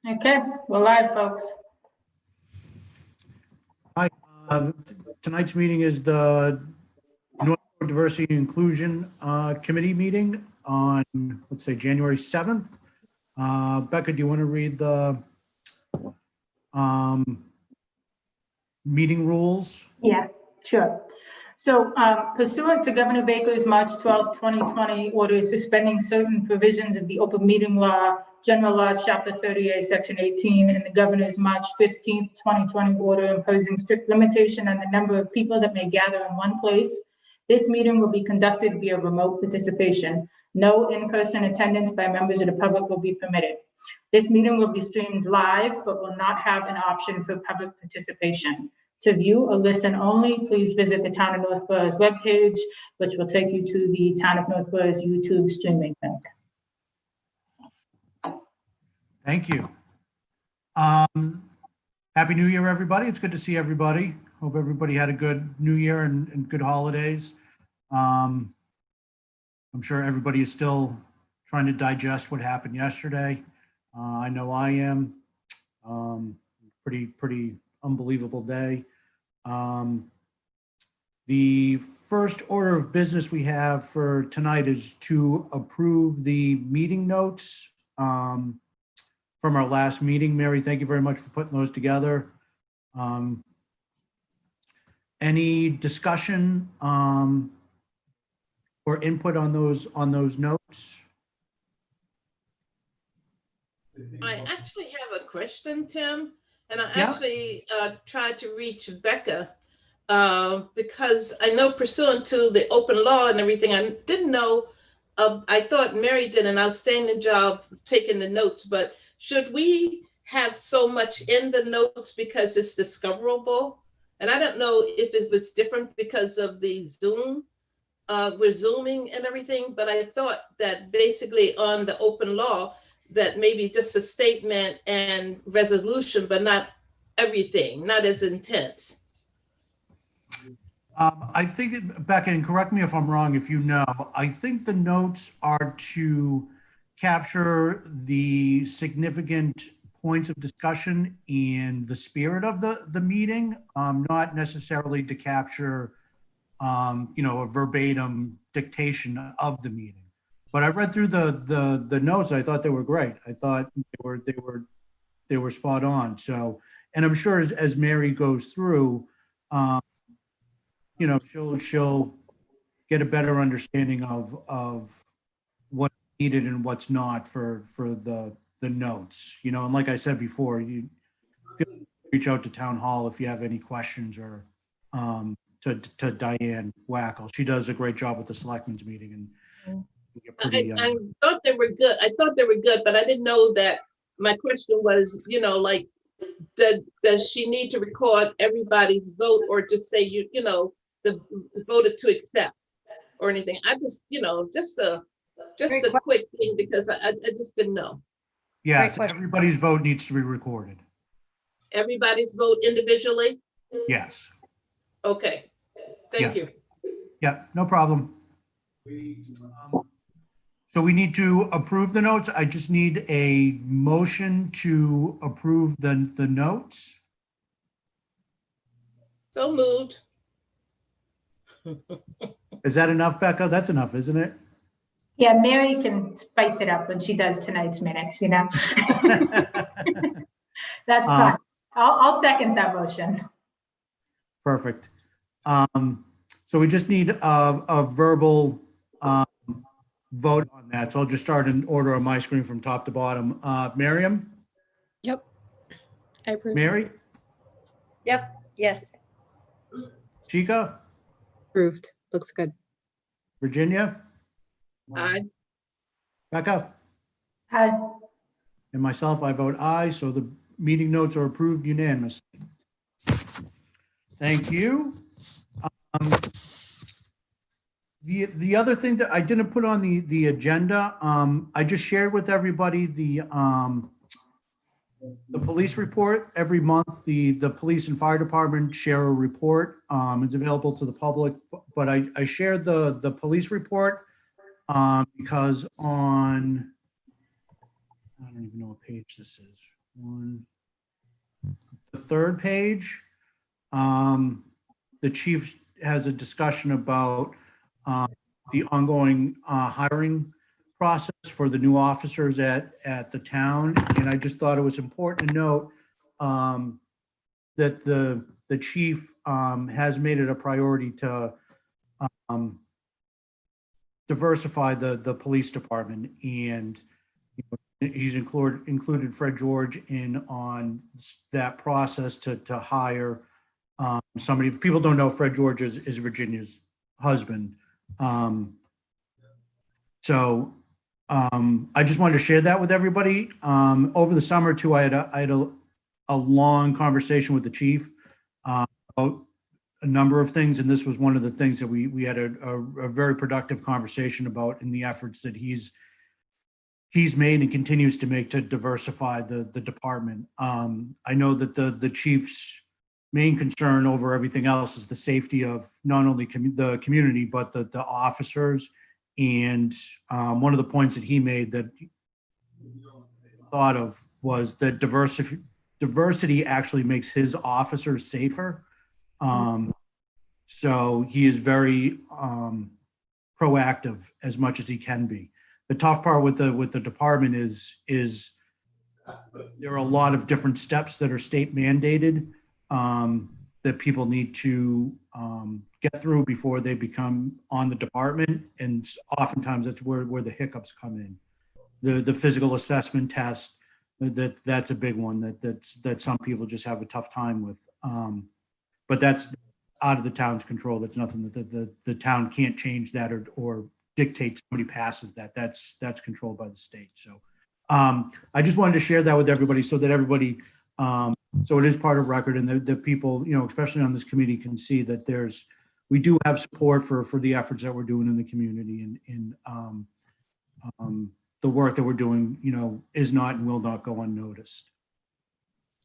Okay, we're live, folks. Hi, tonight's meeting is the North Shore Diversity and Inclusion Committee meeting on, let's say, January 7th. Becca, do you want to read the meeting rules? Yeah, sure. So pursuant to Governor Baker's March 12, 2020 order suspending certain provisions of the open meeting law, general laws, chapter 38, section 18, and the governor's March 15, 2020 order imposing strict limitation on the number of people that may gather in one place, this meeting will be conducted via remote participation. No in-person attendance by members of the public will be permitted. This meeting will be streamed live, but will not have an option for public participation. To view or listen only, please visit the Town of Northborough's webpage, which will take you to the Town of Northborough's YouTube streaming link. Thank you. Happy New Year, everybody. It's good to see everybody. Hope everybody had a good New Year and good holidays. I'm sure everybody is still trying to digest what happened yesterday. I know I am. Pretty unbelievable day. The first order of business we have for tonight is to approve the meeting notes from our last meeting. Mary, thank you very much for putting those together. Any discussion or input on those notes? I actually have a question, Tim, and I actually tried to reach Becca because I know pursuant to the open law and everything, I didn't know, I thought Mary did an outstanding job taking the notes, but should we have so much in the notes because it's discoverable? And I don't know if it was different because of the Zoom, we're Zooming and everything, but I thought that basically on the open law, that maybe just a statement and resolution, but not everything, not as intense. I think, Becca, and correct me if I'm wrong, if you know, I think the notes are to capture the significant points of discussion in the spirit of the meeting, not necessarily to capture, a verbatim dictation of the meeting. But I read through the notes. I thought they were great. I thought they were spot on. So, and I'm sure as Mary goes through, she'll get a better understanding of what's needed and what's not for the notes. And like I said before, you feel free to reach out to Town Hall if you have any questions, or to Diane Wackel. She does a great job with the selectmen's meeting, and I thought they were good. I thought they were good, but I didn't know that. My question was, like, does she need to record everybody's vote, or just say the voted to accept or anything? I just just a quick thing, because I just didn't know. Yes, everybody's vote needs to be recorded. Everybody's vote individually? Yes. Okay. Thank you. Yeah, no problem. So we need to approve the notes. I just need a motion to approve the notes. So moved. Is that enough, Becca? That's enough, isn't it? Yeah, Mary can spice it up when she does tonight's minutes, That's fine. I'll second that motion. Perfect. So we just need a verbal vote on that. So I'll just start in order on my screen from top to bottom. Miriam? Yep. I approve. Mary? Yep. Yes. Chica? Approved. Looks good. Virginia? Aye. Becca? Aye. And myself, I vote aye. So the meeting notes are approved unanimously. Thank you. The other thing that I didn't put on the agenda, I just shared with everybody the police report. Every month, the police and fire department share a report. It's available to the public, but I shared the police report because on, I don't even know what page this is. on the third page, the chief has a discussion about the ongoing hiring process for the new officers at the town. And I just thought it was important to note that the chief has made it a priority to diversify the police department. And he's included Fred George in on that process to hire somebody. If people don't know, Fred George is Virginia's husband. So I just wanted to share that with everybody. Over the summer too, I had a long conversation with the chief about a number of things, and this was one of the things that we had a very productive conversation about in the efforts that he's made and continues to make to diversify the department. I know that the chief's main concern over everything else is the safety of not only the community, but the officers. And one of the points that he made that thought of was that diversity actually makes his officers safer. So he is very proactive as much as he can be. The tough part with the department is there are a lot of different steps that are state mandated that people need to get through before they become on the department. And oftentimes that's where the hiccups come in. The physical assessment test, that's a big one that some people just have a tough time with. But that's out of the town's control. That's nothing that the town can't change that or dictate somebody passes that. That's controlled by the state. So I just wanted to share that with everybody so that everybody, so it is part of record, and the people, especially on this committee, can see that we do have support for the efforts that we're doing in the community, and the work that we're doing, is not and will not go unnoticed.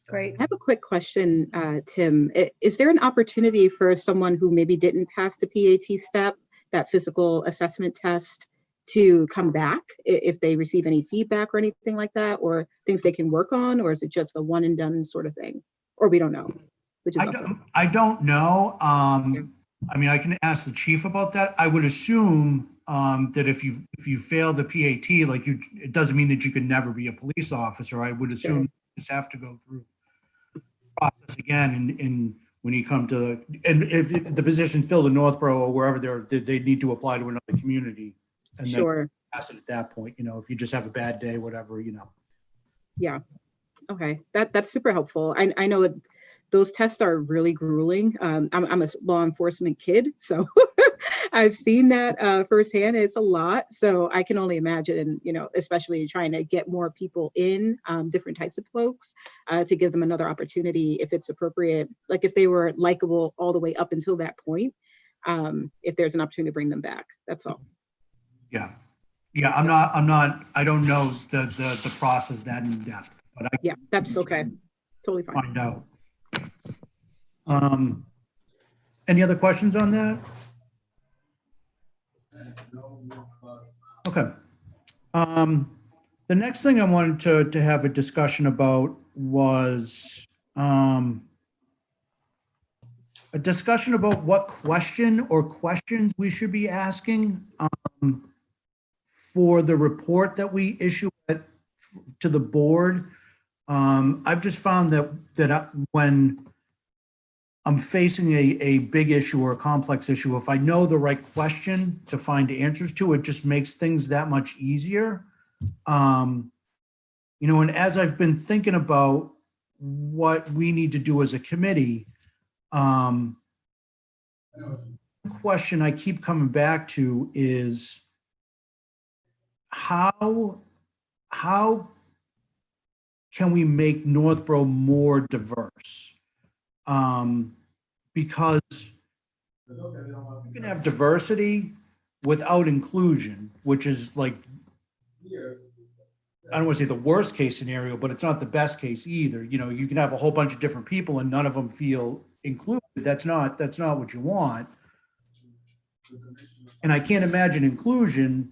Great. I have a quick question, Tim. Is there an opportunity for someone who maybe didn't pass the PAT step, that physical assessment test, to come back if they receive any feedback or anything like that, or things they can work on, or is it just a one and done sort of thing? Or we don't know, which is I don't know. I mean, I can ask the chief about that. I would assume that if you fail the PAT, it doesn't mean that you can never be a police officer. I would assume you just have to go through the process again, and when you come to, and if the position filled in Northborough or wherever they need to apply to another community. And then pass it at that point, if you just have a bad day, whatever, Yeah. Okay. That's super helpful. I know those tests are really grueling. I'm a law enforcement kid, so I've seen that firsthand. It's a lot. So I can only imagine, especially trying to get more people in, different types of folks, to give them another opportunity if it's appropriate. Like if they were likable all the way up until that point, if there's an opportunity to bring them back. That's all. Yeah. I don't know the process that in depth, but that's okay. Totally fine. Find out. Any other questions on that? Okay. The next thing I wanted to have a discussion about was a discussion about what question or questions we should be asking for the report that we issue to the board. I've just found that when I'm facing a big issue or a complex issue, if I know the right question to find answers to, it just makes things that much easier. And as I've been thinking about what we need to do as a committee, question I keep coming back to is how can we make Northborough more diverse? Because you can have diversity without inclusion, which is like, I don't want to say the worst case scenario, but it's not the best case either. You can have a whole bunch of different people and none of them feel included. That's not what you want. And I can't imagine inclusion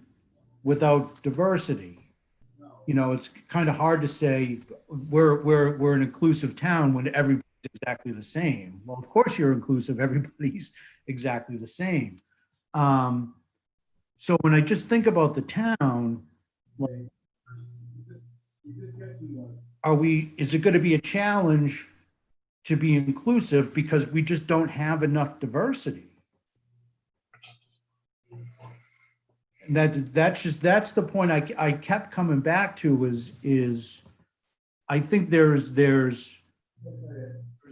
without diversity. you know, it's kind of hard to say we're an inclusive town when everybody's exactly the same. Well, of course you're inclusive. Everybody's exactly the same. So when I just think about the town, is it going to be a challenge to be inclusive because we just don't have enough diversity? And that's the point I kept coming back to is I think there's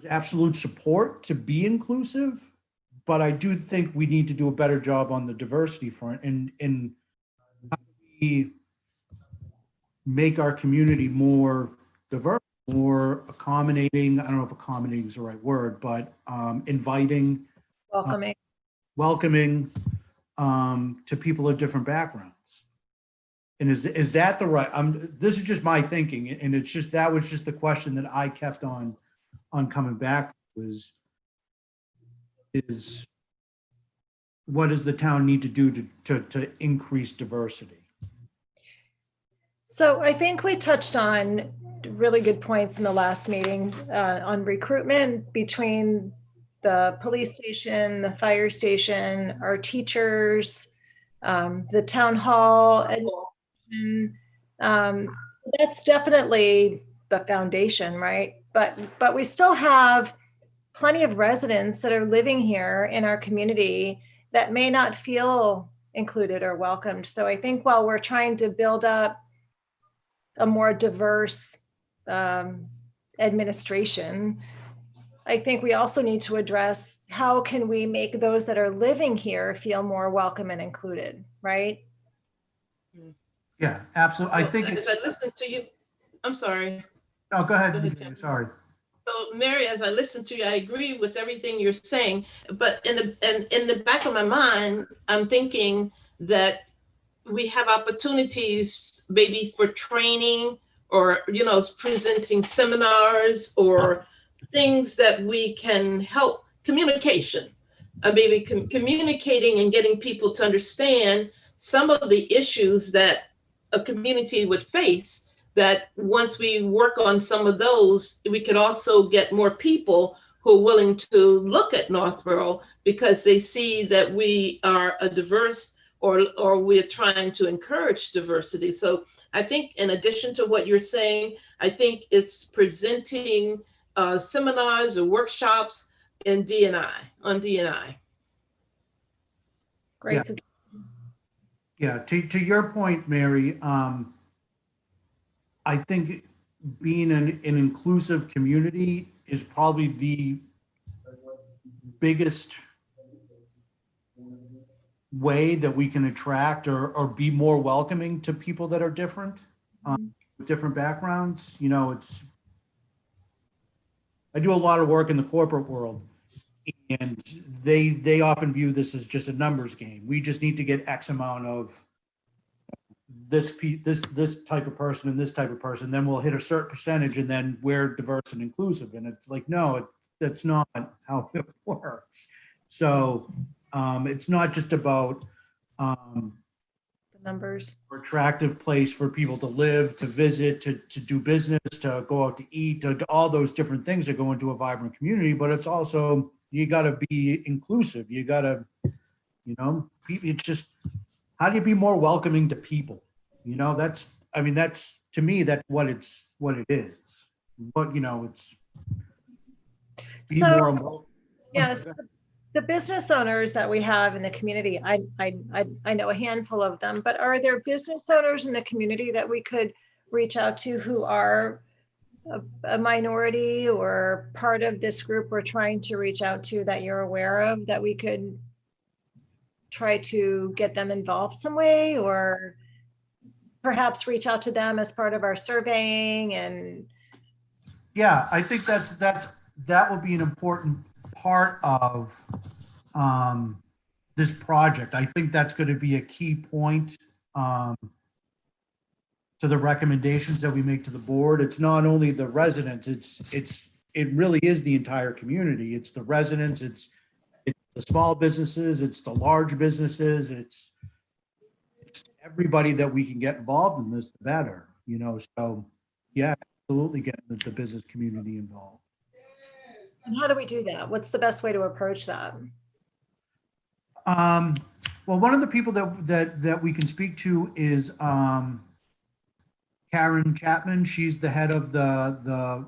absolute support to be inclusive, but I do think we need to do a better job on the diversity front and how do we make our community more diverse, more accommodating. I don't know if accommodating is the right word, but inviting, welcoming to people of different backgrounds. And is that the right? This is just my thinking, and it's just that was just the question that I kept on coming back is what does the town need to do to increase diversity? So I think we touched on really good points in the last meeting on recruitment between the police station, the fire station, our teachers, the town hall. That's definitely the foundation, right? But we still have plenty of residents that are living here in our community that may not feel included or welcomed. So I think while we're trying to build up a more diverse administration, I think we also need to address how can we make those that are living here feel more welcome and included, right? Yeah, absolutely. I Well, think as I listen to you, I'm sorry. No, go ahead. Tim. Sorry. So Mary, as I listen to you, I agree with everything you're saying, but in the back of my mind, I'm thinking that we have opportunities maybe for training or, presenting seminars or things that we can help communication. Maybe communicating and getting people to understand some of the issues that a community would face, that once we work on some of those, we could also get more people who are willing to look at Northborough because they see that we are a diverse or we're trying to encourage diversity. So I think in addition to what you're saying, I think it's presenting seminars or workshops in on D&I. Great. Yeah, to your point, Mary, I think being an inclusive community is probably the biggest way that we can attract or be more welcoming to people that are different, with different backgrounds. I do a lot of work in the corporate world, and they often view this as just a numbers game. We just need to get X amount of this type of person and this type of person, then we'll hit a certain percentage and then we're diverse and inclusive. And it's like, no, that's not how it works. So it's not just about The numbers. attractive place for people to live, to visit, to do business, to go out to eat, to all those different things that go into a vibrant community, but it's also, you got to be inclusive. You got to, it's just, how do you be more welcoming to people? That's to me, that's what it is. But, it's be more. Yes, the business owners that we have in the community, I know a handful of them, but are there business owners in the community that we could reach out to who are a minority or part of this group we're trying to reach out to that you're aware of, that we could try to get them involved some way, or perhaps reach out to them as part of our surveying? And yeah, I think that will be an important part of this project. I think that's going to be a key point to the recommendations that we make to the board. It's not only the residents, it really is the entire community. It's the residents, it's the small businesses, it's the large businesses, it's everybody that we can get involved in this, the better. you know, so yeah, absolutely getting the business community involved. And how do we do that? What's the best way to approach that? Well, one of the people that we can speak to is Karen Chapman. She's the head of the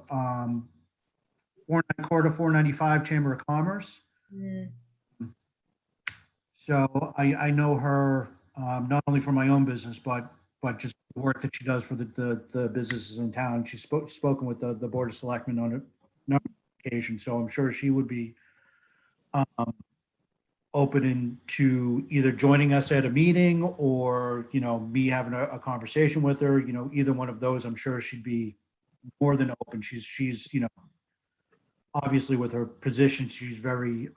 495 Chamber of Commerce. Mm. So I know her not only for my own business, but just the work that she does for the businesses in town. She's spoken with the Board of Selectmen on a number of occasions, so I'm sure she would be open to either joining us at a meeting or, you know, me having a conversation with her. You know, either one of those, I'm sure she'd be more than open. She's you know, obviously with her position, she's very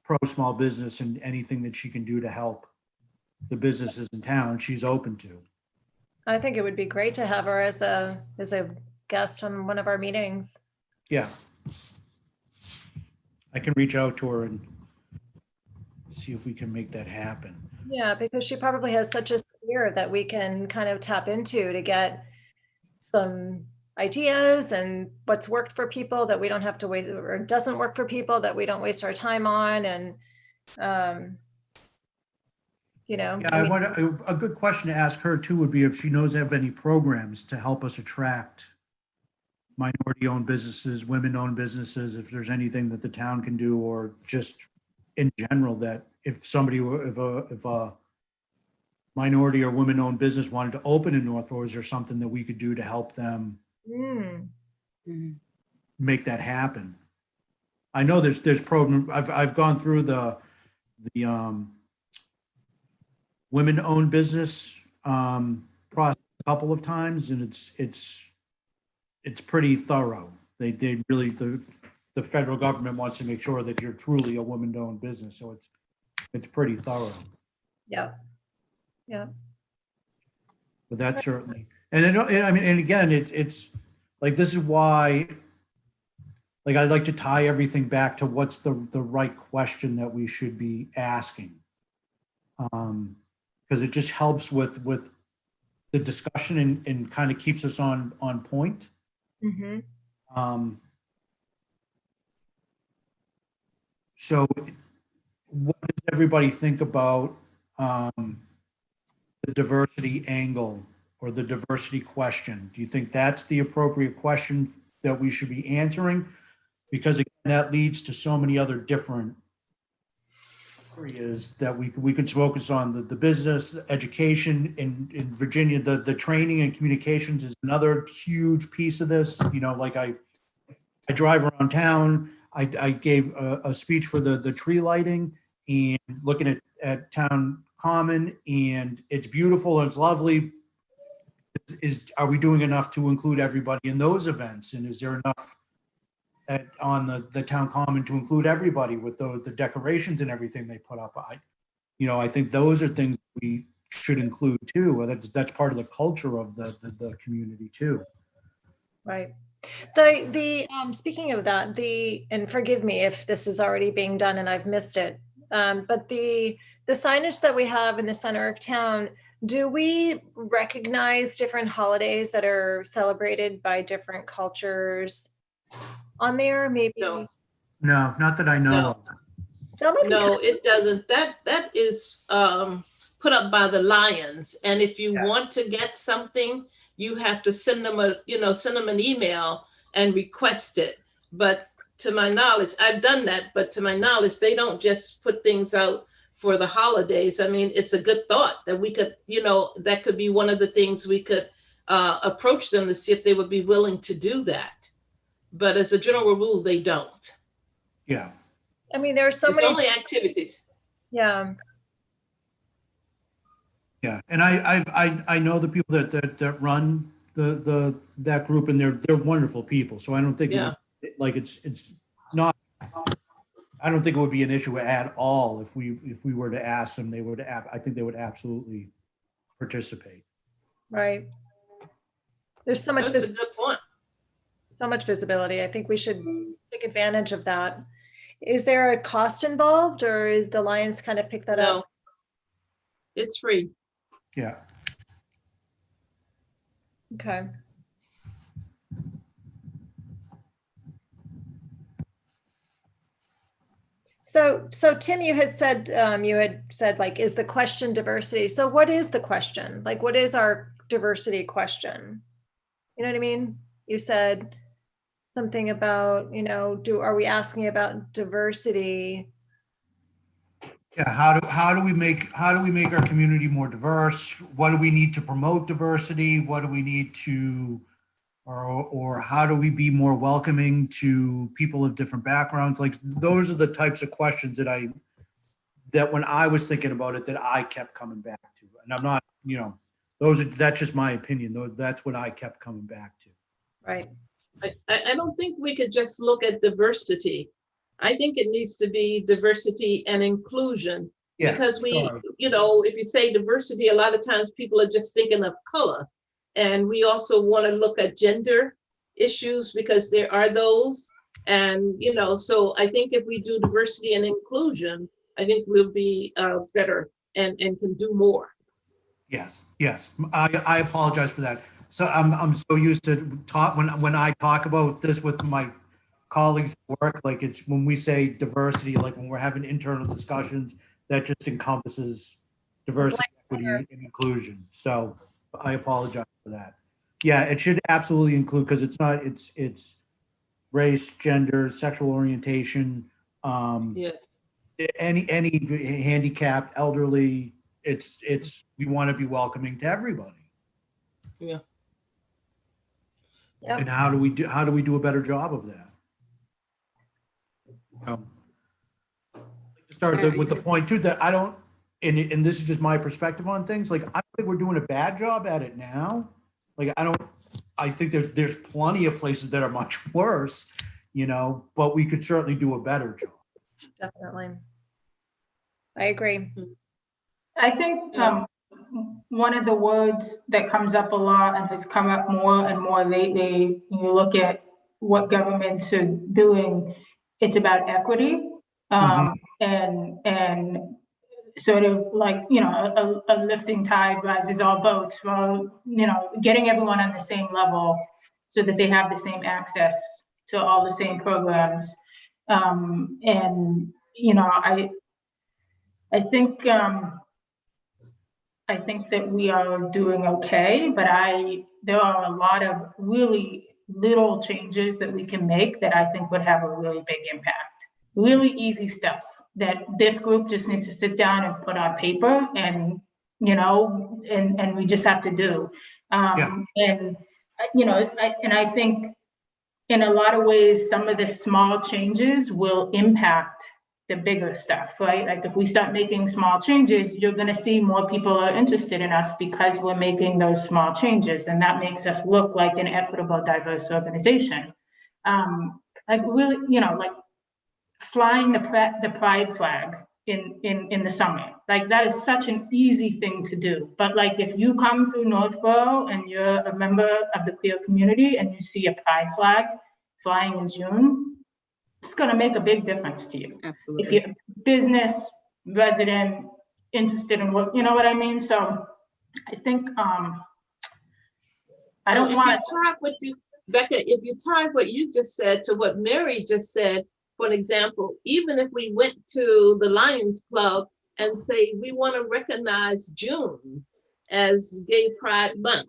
pro small business, and anything that she can do to help the businesses in town, she's open to. I think it would be great to have her as a guest on one of our meetings. Yeah. I can reach out to her and see if we can make that happen. Yeah, because she probably has such a sphere that we can kind of tap into to get some ideas and what's worked for people that we don't have to waste, or doesn't work for people that we don't waste our time on. And, you know. Yeah, a good question to ask her too would be if she knows of any programs to help us attract minority-owned businesses, women-owned businesses, if there's anything that the town can do, or just in general, that if a minority or women-owned business wanted to open in Northborough, is there something that we could do to help them make that happen? I know there's program. I've gone through the women-owned business process a couple of times, and it's pretty thorough. They really, the federal government wants to make sure that you're truly a woman-owned business, so it's pretty thorough. Yeah. Yeah. But that certainly, and I mean, and again, it's like, this is why, like, I like to tie everything back to what's the right question that we should be asking, because it just helps with the discussion and kind of keeps us on point. Mm-hmm. So what does everybody think about the diversity angle or the diversity question? Do you think that's the appropriate question that we should be answering? Because again, that leads to so many other different areas that we could focus on. The business, education in Virginia, the training and communications is another huge piece of this. You know, like I drive around town. I gave a speech for the tree lighting and looking at town common, and it's beautiful and it's lovely. Are we doing enough to include everybody in those events? And is there enough on the town common to include everybody with the decorations and everything they put up? I think those are things we should include too. That's part of the culture of the community too. Right. Speaking of that, and forgive me if this is already being done and I've missed it, but the signage that we have in the center of town, do we recognize different holidays that are celebrated by different cultures on there? Maybe. No, not that I know of. No, it doesn't. That is put up by the Lions, and if you want to get something, you have to send them an email and request it. But to my knowledge, I've done that, but to my knowledge, they don't just put things out for the holidays. I mean, it's a good thought that we could, that could be one of the things we could approach them to see if they would be willing to do that. But as a general rule, they don't. Yeah. I mean, there are so many only activities. Yeah. Yeah, and I know the people that run that group, and they're wonderful people. So I don't think it's not. I don't think it would be an issue at all if we were to ask them. I think they would absolutely participate. Right. There's so much. That's a good point. So much visibility. I think we should take advantage of that. Is there a cost involved, or is the Lions kind of pick that up? It's free. Yeah. Okay. So Tim, you had said like, is the question diversity? So what is the question? Like, what is our diversity question? You know what I mean? You said something about, are we asking about diversity? Yeah, how do we make our community more diverse? What do we need to promote diversity? What do we need to, or how do we be more welcoming to people of different backgrounds? Like, those are the types of questions that when I was thinking about it, that I kept coming back to. And I'm not, that's just my opinion. That's what I kept coming back to. Right. I don't think we could just look at diversity. I think it needs to be diversity and inclusion. Yes, because sorry. if you say diversity, a lot of times people are just thinking of color. And we also want to look at gender issues because there are those. And, so I think if we do diversity and inclusion, I think we'll be better and can do more. Yes. I apologize for that. So I'm so used to talk when I talk about this with my colleagues at work, like, it's when we say diversity, like when we're having internal discussions, that just encompasses diversity, equity, and inclusion. So I apologize for that. Yeah, it should absolutely include, because it's race, gender, sexual orientation, Yes. any handicapped, elderly. We want to be welcoming to everybody. Yeah. Yep. And how do we do a better job of that? Start with the point too, that I don't, and this is just my perspective on things. Like, I think we're doing a bad job at it now. Like, I think there's plenty of places that are much worse, but we could certainly do a better job. Definitely. I agree. I think one of the words that comes up a lot and has come up more and more lately, when you look at what governments are doing, it's about equity, and sort of like, a lifting tide rises all boats. Well, getting everyone on the same level so that they have the same access to all the same programs. And, I think that we are doing okay, but there are a lot of really little changes that we can make that I think would have a really big impact. Really easy stuff that this group just needs to sit down and put on paper, and and we just have to do. And I think in a lot of ways, some of the small changes will impact the bigger stuff, right? Like, if we start making small changes, you're going to see more people are interested in us because we're making those small changes, and that makes us look like an equitable, diverse organization. Like, really, like flying the pride flag in the summit, like, that is such an easy thing to do. But like, if you come through Northborough and you're a member of the queer community and you see a pride flag flying in June, it's going to make a big difference to you. Absolutely. If you're a business resident interested in what, what I mean? So I think, I don't want to. Becca, if you tie what you just said to what Mary just said, for example, even if we went to the Lions Club and say, we want to recognize June as Gay Pride Month,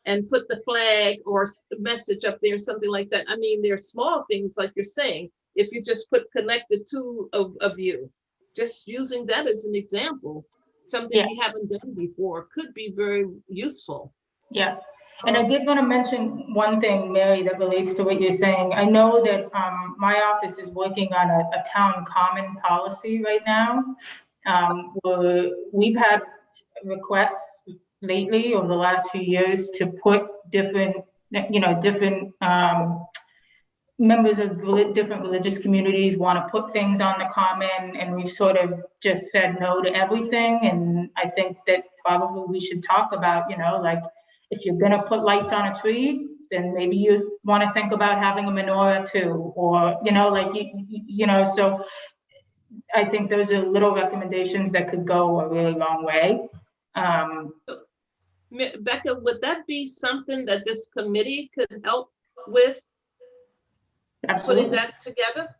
and put the flag or message up there, something like that. I mean, there are small things, like you're saying, if you just put connected to of you, just using that as an example, something we haven't done before could be very useful. Yeah. And I did want to mention one thing, Mary, that relates to what you're saying. I know that my office is working on a town common policy right now. Where we've had requests lately over the last few years to put different members of different religious communities want to put things on the common, and we've sort of just said no to everything. And I think that probably we should talk about, like, if you're going to put lights on a tree, then maybe you want to think about having a menorah too, or, so I think those are little recommendations that could go a really long way. Becca, would that be something that this committee could help with, putting Absolutely. that together?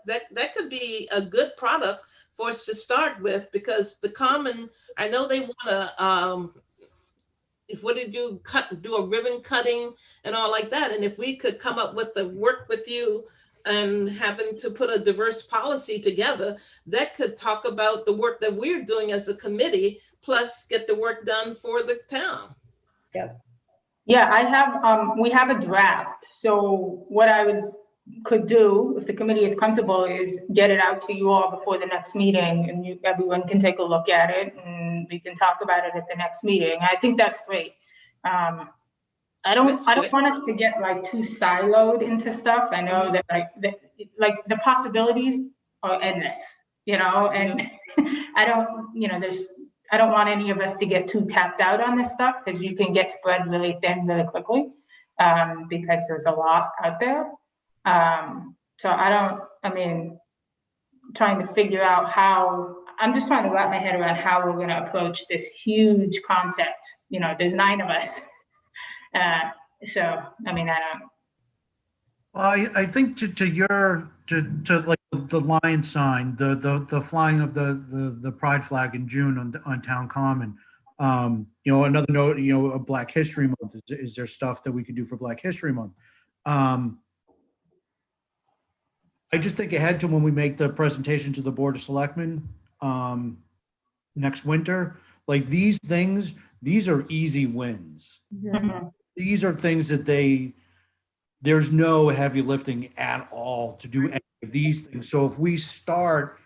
That could be a good product for us to start with, because the common, I know they want to, if what did you do a ribbon cutting and all like that, and if we could come up with the work with you and having to put a diverse policy together that could talk about the work that we're doing as a committee, plus get the work done for the town. Yeah, I have, we have a draft. So what I could do, if the committee is comfortable, is get it out to you all before the next meeting, and everyone can take a look at it, and we can talk about it at the next meeting. I think that's great. I don't want us to get like too siloed into stuff. I know that like the possibilities are endless, you know, and I don't want any of us to get too tapped out on this stuff, because you can get spread really thin really quickly, because there's a lot out there. So trying to figure out I'm just trying to wrap my head around how we're going to approach this huge concept. You know, there's 9 of us. So, I don't. Well, I think to like the lion sign, the flying of the pride flag in June on Town Common. Another note, a Black History Month. Is there stuff that we could do for Black History Month? I just think ahead to when we make the presentation to the Board of Selectmen next winter. Like these things, these are easy wins. Mm-hmm. These are things that there's no heavy lifting at all to do any of these things. So if we start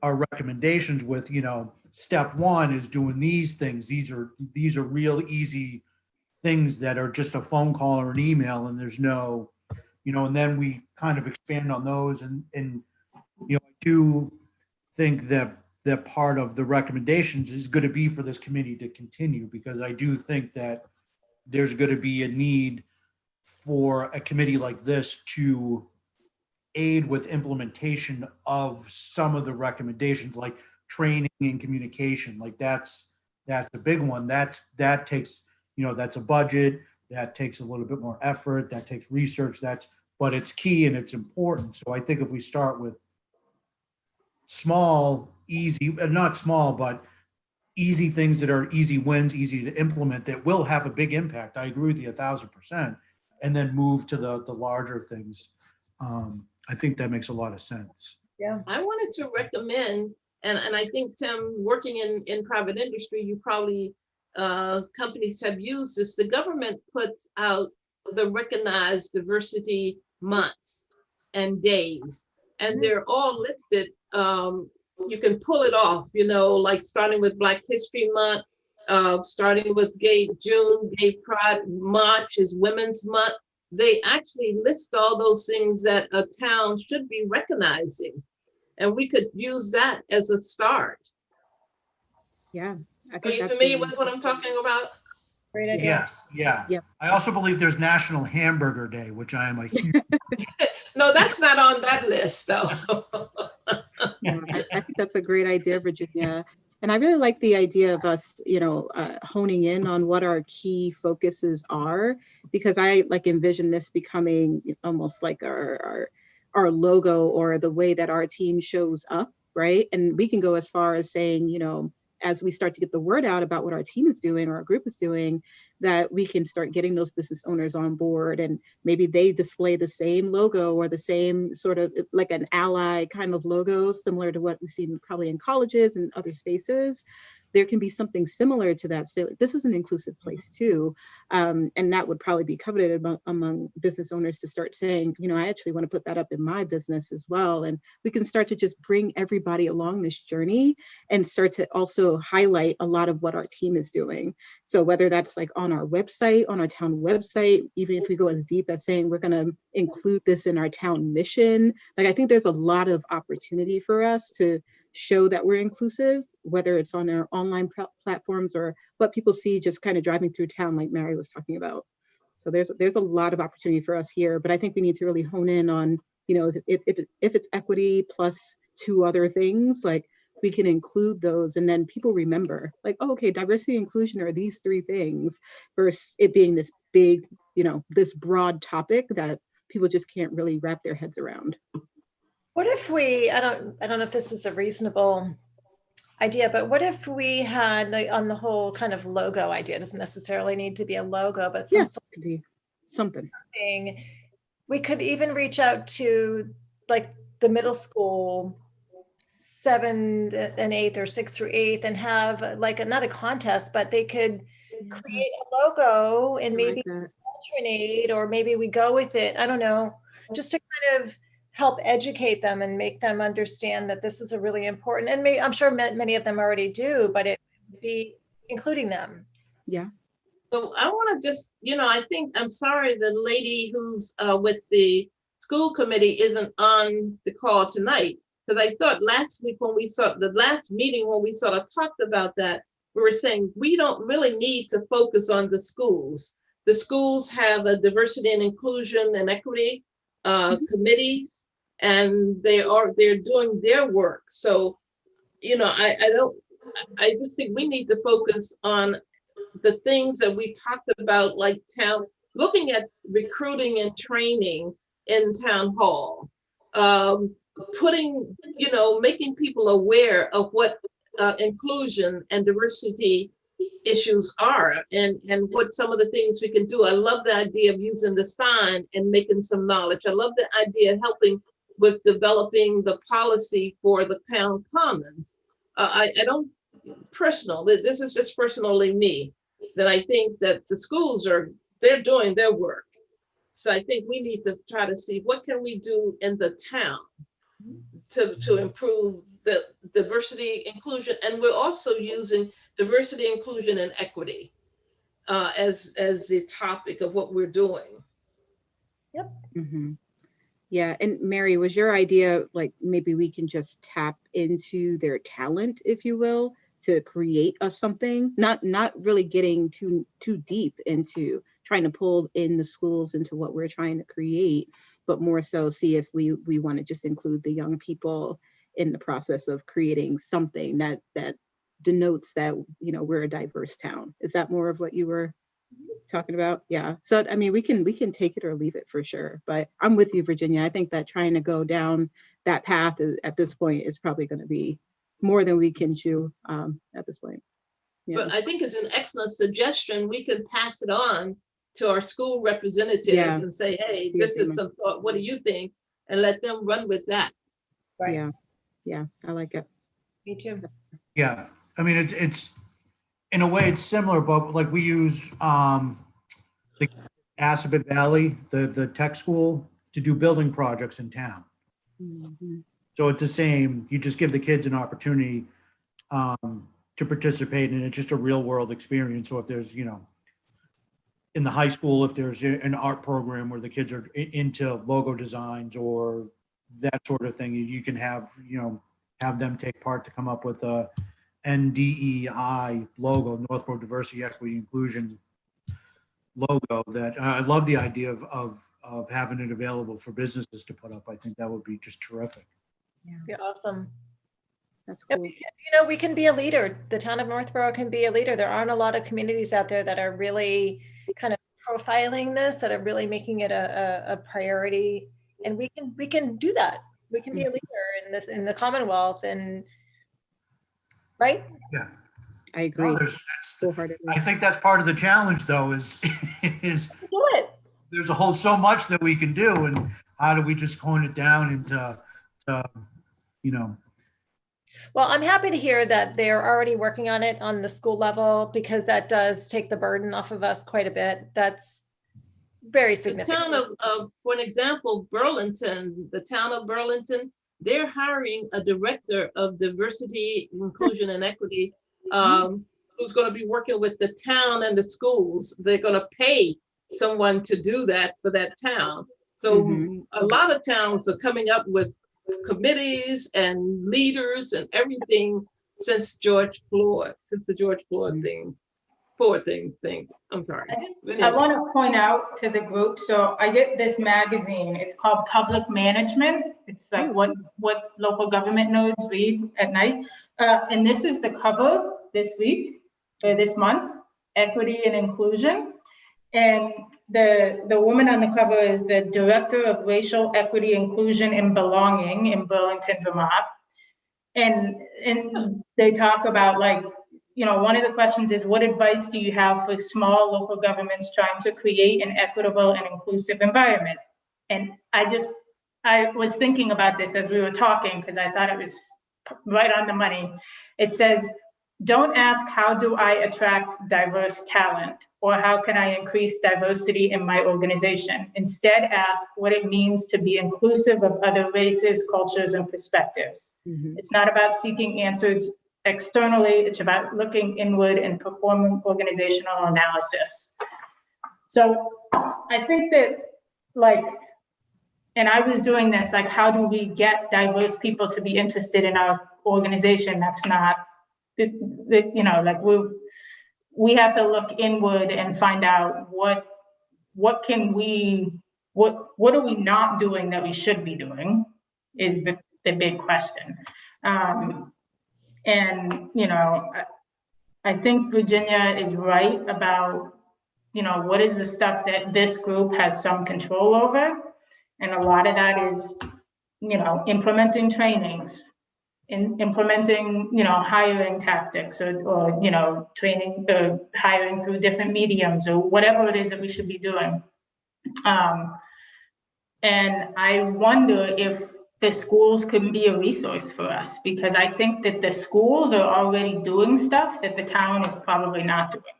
our recommendations with, step 1 is doing these things. These are real easy things that are just a phone call or an email, and there's no, and then we kind of expand on those. And I do think that part of the recommendations is going to be for this committee to continue, because I do think that there's going to be a need for a committee like this to aid with implementation of some of the recommendations, like training and communication. Like that's a big one. That takes, that's a budget, that takes a little bit more effort, that takes research, but it's key and it's important. So I think if we start with small, easy, not small, but easy things that are easy wins, easy to implement, that will have a big impact. I agree with you 1,000%. And then move to the larger things. I think that makes a lot of sense. Yeah. I wanted to recommend, and I think, Tim, working in private industry, you probably, companies have used this. The government puts out the recognized diversity months and days, and they're all listed. You can pull it off, like starting with Black History Month, starting with June, Gay Pride, March is Women's Month. They actually list all those things that a town should be recognizing, and we could use that as a start. Yeah. Are you familiar with what I'm talking about? Great idea. Yes, yeah. Yep. I also believe there's National Hamburger Day, which I am a huge. No, that's not on that list, though. Yeah, I think that's a great idea, Virginia. And I really like the idea of us, honing in on what our key focuses are, because I envision this becoming almost like our logo, or the way that our team shows up, right? And we can go as far as saying, as we start to get the word out about what our team is doing or our group is doing, that we can start getting those business owners on board, and maybe they display the same logo or the same sort of like an ally kind of logo, similar to what we've seen probably in colleges and other spaces. There can be something similar to that. So this is an inclusive place too. And that would probably be coveted among business owners to start saying, I actually want to put that up in my business as well. And we can start to just bring everybody along this journey and start to also highlight a lot of what our team is doing. So whether that's like on our website, on our town website, even if we go as deep as saying we're going to include this in our town mission, I think there's a lot of opportunity for us to show that we're inclusive, whether it's on our online platforms or what people see just kind of driving through town, like Mary was talking about. So there's a lot of opportunity for us here, but I think we need to really hone in on, if it's equity plus 2 other things, like we can include those, and then people remember, like, oh, okay, diversity and inclusion are these 3 things, versus it being this big, this broad topic that people just can't really wrap their heads around. What if we, I don't know if this is a reasonable idea, but what if we had, like, on the whole kind of logo idea, it doesn't necessarily need to be a logo, but Yeah, could be something. We could even reach out to like the middle school 7th and 8th or 6th through 8th and have like not a contest, but they could create a logo and maybe alternate, or maybe we go with it. I don't know, just to kind of help educate them and make them understand that this is a really important, and I'm sure many of them already do, but it would be including them. Yeah. So I want to just, I think, I'm sorry, the lady who's with the school committee isn't on the call tonight, because I thought last week when we saw the last meeting, when we sort of talked about that, we were saying we don't really need to focus on the schools. The schools have a diversity and inclusion and equity committees, and they're doing their work. So, I just think we need to focus on the things that we talked about, like looking at recruiting and training in town hall, making people aware of what inclusion and diversity issues are, and what some of the things we can do. I love the idea of using the sign and making some knowledge. I love the idea of helping with developing the policy for the town commons. I don't personal, this is just personally me, that I think that the schools they're doing their work. So I think we need to try to see what can we do in the town to improve the diversity, inclusion, and we're also using diversity, inclusion, and equity as the topic of what we're doing. Yep. Mm-hmm. Yeah, and Mary, was your idea like maybe we can just tap into their talent, if you will, to create something, not really getting too deep into trying to pull in the schools into what we're trying to create, but more so see if we want to just include the young people in the process of creating something that denotes that we're a diverse town. Is that more of what you were talking about? Yeah. So I mean, we can take it or leave it for sure. But I'm with you, Virginia. I think that trying to go down that path at this point is probably going to be more than we can chew at this point. Yeah. But I think it's an excellent suggestion. We can pass it on to our school representatives and say, hey, this is some thought. What do you think? And let them run with that. Right. Yeah. Yeah. I like it. Me too. Yeah. I mean, it's in a way it's similar, but like we use the Assabet Valley, the tech school, to do building projects in town. Mm-hmm. So it's the same. You just give the kids an opportunity to participate, and it's just a real world experience. So if there's, in the high school, if there's an art program where the kids are into logo designs or that sort of thing, you can have them take part to come up with a NDEI logo, Northborough Diversity, Equity, Inclusion logo. That I love the idea of having it available for businesses to put up. I think that would be just terrific. Yeah. Be awesome. That's cool. We can be a leader. The town of Northborough can be a leader. There aren't a lot of communities out there that are really kind of profiling this, that are really making it a priority. And we can do that. We can be a leader in the Commonwealth, and right? Yeah. I agree. Wholeheartedly. I think that's part of the challenge, though, is Do it. There's so much that we can do, and how do we just hone it down into, Well, I'm happy to hear that they're already working on it on the school level, because that does take the burden off of us quite a bit. That's very significant. The town of for an example, Burlington, the town of Burlington, they're hiring a director of diversity, inclusion, and equity, who's going to be working with the town and the schools. They're going to pay someone to do that for that town. So a lot of towns are coming up with committees and leaders and everything since the George Floyd thing. I'm sorry. I want to point out to the group, so I get this magazine, it's called Public Management. It's like what local government nodes read at night. And this is the cover this week, or this month, Equity and Inclusion. And the woman on the cover is the Director of Racial Equity, Inclusion, and Belonging in Burlington, Vermont. And they talk about, like, you know, one of the questions is, what advice do you have for small local governments trying to create an equitable and inclusive environment? And I was thinking about this as we were talking, because I thought it was right on the money. It says, don't ask, how do I attract diverse talent? Or how can I increase diversity in my organization? Instead, ask what it means to be inclusive of other races, cultures, and perspectives. Mhm. It's not about seeking answers externally, it's about looking inward and performing organizational analysis. So I think that, like, and I was doing this, like, how do we get diverse people to be interested in our organization? That's not, you know, like, we have to look inward and find out what are we not doing that we should be doing is the big question. And, you know, I think Virginia is right about, you know, what is the stuff that this group has some control over? And a lot of that is, you know, implementing trainings, implementing, you know, hiring tactics, or you know, training, hiring through different mediums, or whatever it is that we should be doing. And I wonder if the schools could be a resource for us, because I think that the schools are already doing stuff that the town is probably not doing.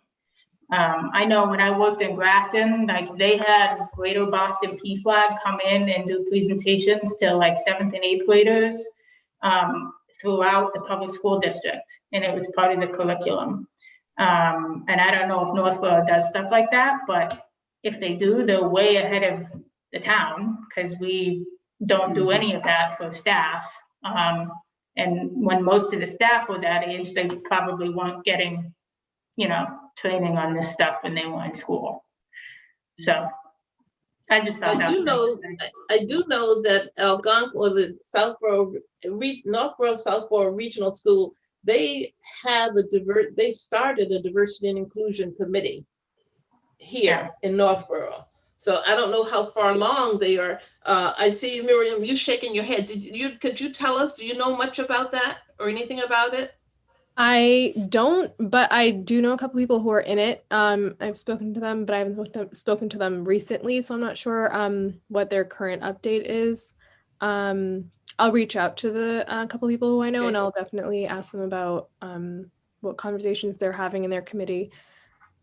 I know when I worked in Grafton, like, they had Greater Boston PFLAG come in and do presentations to like 7th and 8th graders throughout the public school district, and it was part of the curriculum. And I don't know if Northborough does stuff like that, but if they do, they're way ahead of the town, because we don't do any of that for staff. And when most of the staff were that age, they probably weren't getting, you know, training on this stuff when they were in school. So I just thought that was interesting. I do know that Algonquin, or the Northborough Southborough Regional School, they started a diversity and inclusion committee here in Northborough. So I don't know how far along they are. I see, Miriam, you shaking your head. Could you tell us, do you know much about that or anything about it? I don't, but I do know a couple people who are in it. I've spoken to them, but I haven't spoken to them recently, so I'm not sure what their current update is. I'll reach out to the couple people who I know, and I'll definitely ask them about what conversations they're having in their committee.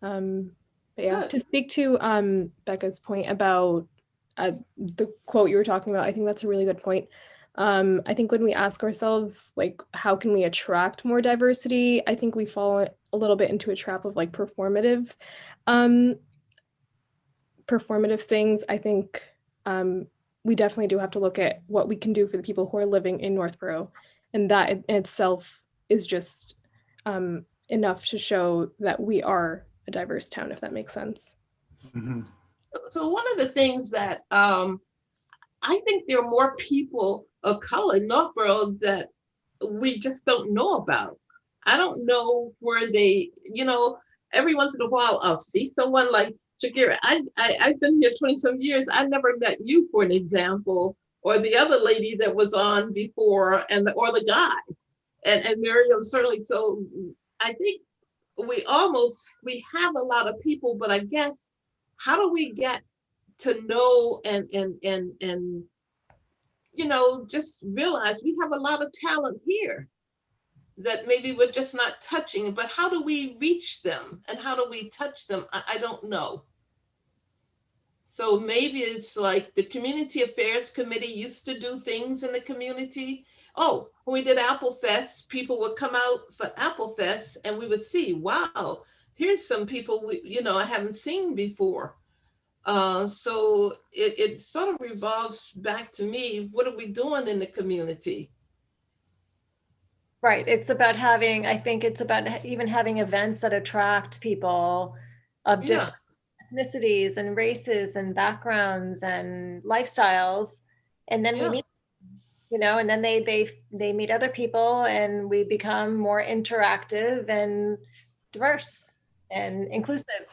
But yeah, to speak to Becca's point about the quote you were talking about, I think that's a really good point. I think when we ask ourselves, like, how can we attract more diversity? I think we fall a little bit into a trap of like performative things. I think we definitely do have to look at what we can do for the people who are living in Northborough. And that in itself is just enough to show that we are a diverse town, if that makes sense. Mm-hmm. So one of the things that I think there are more people of color in Northborough that we just don't know about. I don't know where they, you know, every once in a while I'll see someone like Shakira. I've been here 20-some years. I never met you, for an example, or the other lady that was on before, or the guy, and Miriam certainly. So I think we have a lot of people, but I guess how do we get to know and you know, just realize we have a lot of talent here that maybe we're just not touching, but how do we reach them and how do we touch them? I don't know. So maybe it's like the Community Affairs Committee used to do things in the community. Oh, when we did Apple Fest, people would come out for Apple Fest and we would see, wow, here's some people I haven't seen before. So it sort of revolves back to me, what are we doing in the community? Right. It's about I think it's about even having events that attract people of different ethnicities and races and backgrounds and lifestyles. And then we meet. and then they meet other people and we become more interactive and diverse and inclusive.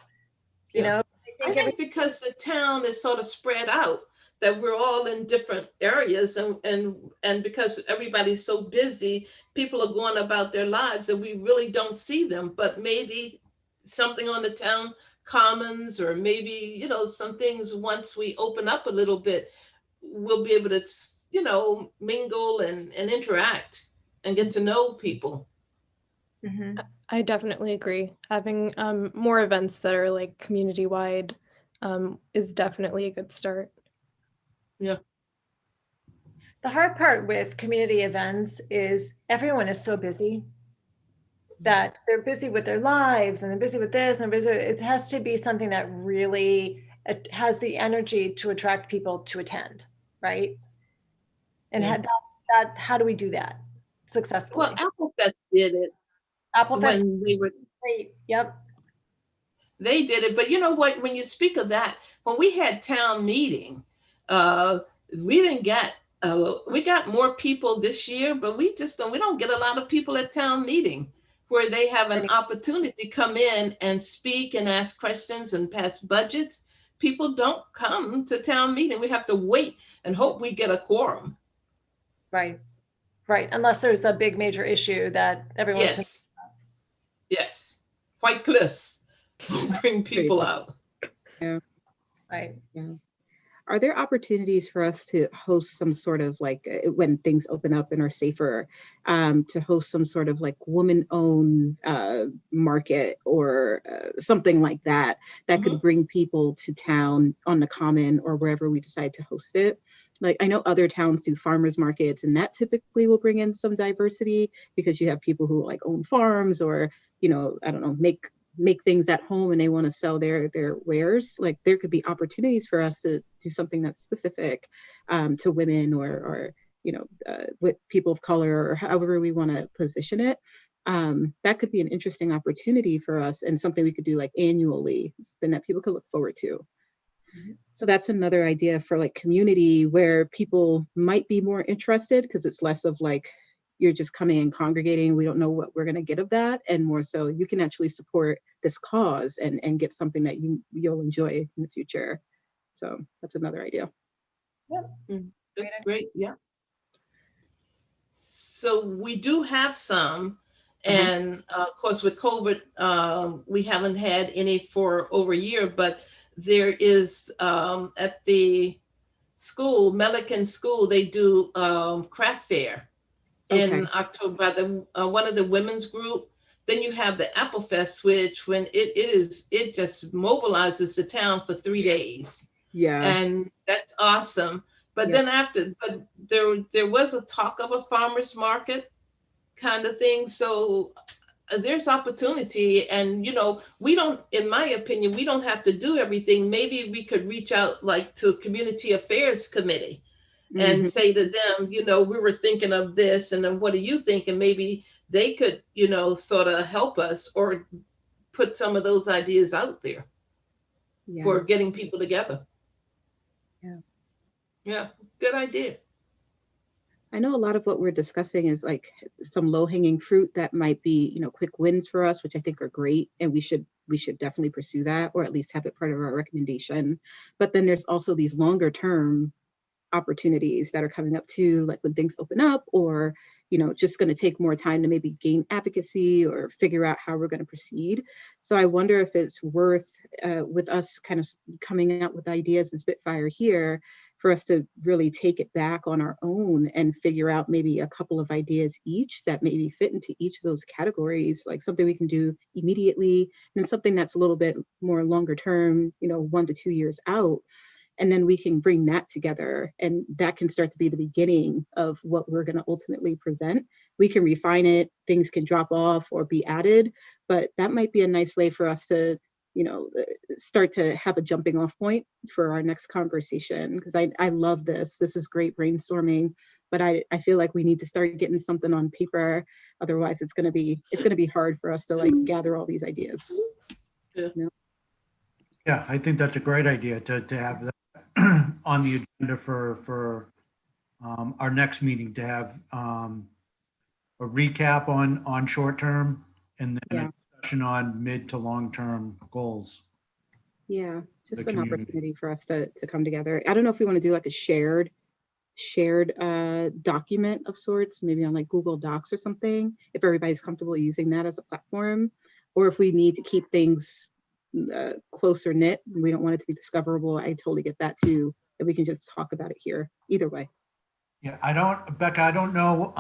Yeah. I I think because the town is sort of spread out, that we're all in different areas, and because everybody's so busy, people are going about their lives and we really don't see them. But maybe something on the town commons, or maybe, some things, once we open up a little bit, we'll be able to, mingle and interact and get to know people. Mhm. I definitely agree. Having more events that are like community wide is definitely a good start. Yeah. The hard part with community events is everyone is so busy that they're busy with their lives and they're busy with this and busy. It has to be something that really has the energy to attract people to attend, right? And Yeah. how do we do that successfully? Well, Apple Fest did it Apple Fest, when they were great. Yep. they did it. But you know what? When you speak of that, when we had town meeting, uh, we didn't get. We got more people this year, but we don't get a lot of people at town meeting where they have an opportunity to come in and speak and ask questions and pass budgets. People don't come to town meeting. We have to wait and hope we get a quorum. Right. Unless there's a big major issue that everyone's Yes. Yes. White cliffs. Bring people out. Yeah. right. Yeah. Are there opportunities for us to host some sort of like, when things open up and are safer, to host some sort of like woman-owned market or something like that, that could bring people to town on the common or wherever we decide to host it? Like, I know other towns do farmers markets, and that typically will bring in some diversity because you have people who like own farms or, I don't know, make things at home and they want to sell their wares. Like, there could be opportunities for us to do something that's specific to women or with people of color, or however we want to position it. That could be an interesting opportunity for us and something we could do like annually, something that people could look forward to. So that's another idea for like community where people might be more interested, because it's less of like, you're just coming and congregating, we don't know what we're going to get of that, and more so you can actually support this cause and get something that you'll enjoy in the future. So that's another idea. Yeah. That's great. Yeah. So we do have some, and of course with COVID, we haven't had any for over a year, but there is at the school, Melican School, they do craft fair in October by the one of the women's group. Then you have the Apple Fest, which when it just mobilizes the town for 3 days. Yeah. And that's awesome. But then but there was a talk of a farmer's market kind of thing. So there's opportunity, and we don't, in my opinion, we don't have to do everything. Maybe we could reach out like to Community Affairs Committee and say to them, we were thinking of this, and then what do you think? And maybe they could, sort of help us or put some of those ideas out there for getting people together. Yeah, good idea. I know a lot of what we're discussing is like some low-hanging fruit that might be, quick wins for us, which I think are great, and we should definitely pursue that, or at least have it part of our recommendation. But then there's also these longer term opportunities that are coming up too, like when things open up, or just going to take more time to maybe gain advocacy or figure out how we're going to proceed. So I wonder if it's worth with us kind of coming out with ideas and Spitfire here, for us to really take it back on our own and figure out maybe a couple of ideas each that maybe fit into each of those categories, like something we can do immediately and something that's a little bit more longer term, 1 to 2 years out. And then we can bring that together, and that can start to be the beginning of what we're going to ultimately present. We can refine it, things can drop off or be added, but that might be a nice way for us to, start to have a jumping off point for our next conversation. Because I love this. This is great brainstorming, but I feel like we need to start getting something on paper. Otherwise, it's going to be hard for us to like gather all these ideas. Yeah, I think that's a great idea to have that on the agenda for our next meeting to have a recap on short term and then Yeah. a discussion on mid to long term goals. Yeah, just The an community. opportunity for us to come together. I don't know if we want to do like a shared document of sorts, maybe on like Google Docs or something, if everybody's comfortable using that as a platform, or if we need to keep things closer knit, we don't want it to be discoverable. I totally get that too. If we can just talk about it here, either way. Yeah, Becca, I don't know